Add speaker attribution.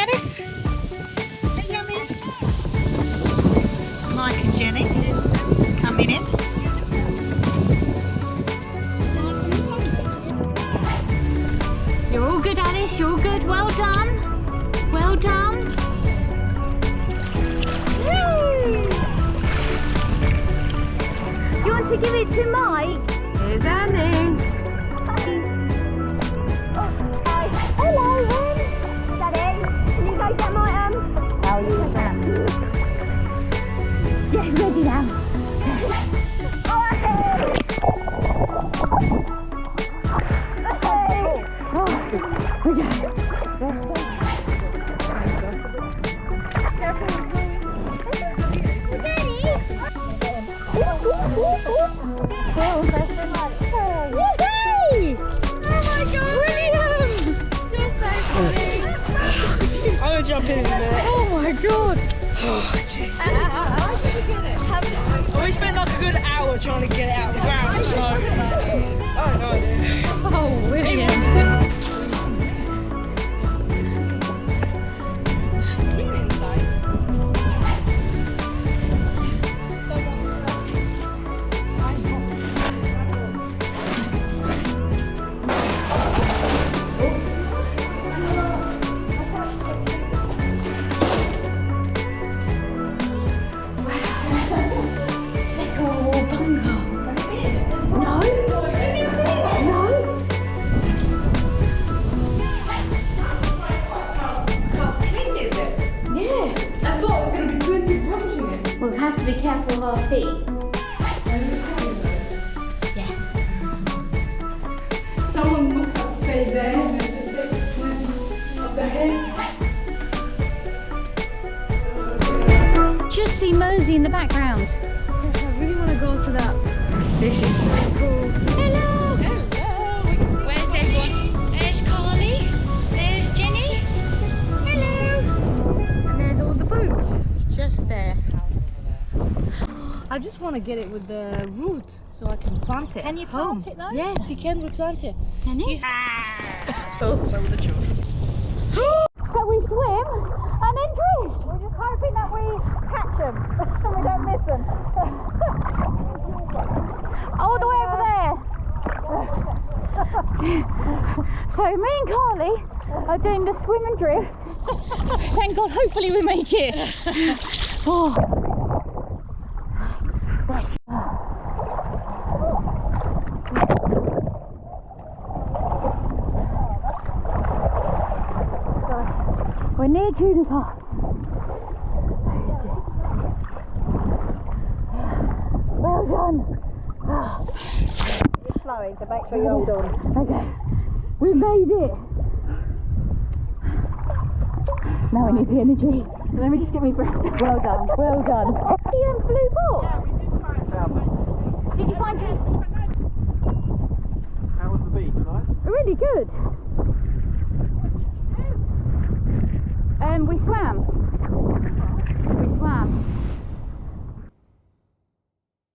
Speaker 1: Alice. Hello, miss. Mike and Jenny coming in. You're all good, Alice. You're all good. Well done. Well done. Woo! You want to give it to Mike? Here's Annie.
Speaker 2: Hello, Daddy. Can you go get my
Speaker 1: How are you with that?
Speaker 2: Yeah, ready now.
Speaker 3: I'm gonna jump in a minute.
Speaker 1: Oh my god!
Speaker 3: Oh, jeez. We spent like a good hour trying to get it out of the ground, so I don't know.
Speaker 1: Oh, William! We'll have to be careful of our feet. Yeah.
Speaker 4: Someone must have stayed there and just take the swim of the head.
Speaker 1: Just see Mosey in the background.
Speaker 4: I really want to go to that.
Speaker 1: This is so cool. Hello! Hello! Where's everyone? There's Carly. There's Jenny. Hello! And there's all the boots. Just there.
Speaker 4: I just want to get it with the root so I can plant it.
Speaker 1: Can you
Speaker 4: at home.
Speaker 1: plant it though?
Speaker 4: Yes, you can replant it.
Speaker 1: Can you?
Speaker 3: So with the children.
Speaker 1: So we swim and then drift. We're just hoping that we catch them and we don't miss them. All the way over there. So me and Carly are doing the swim and drift. Thank God, hopefully we make it. Oh. We're near Juniper. Well done.
Speaker 3: It's flowing, so make sure you hold on.
Speaker 1: Okay, we made it. Now we need the energy. Let me just get me breath. Well done, well done. You flew ball. Did you find it?
Speaker 5: How was the beach, nice?
Speaker 1: Really good. We swam.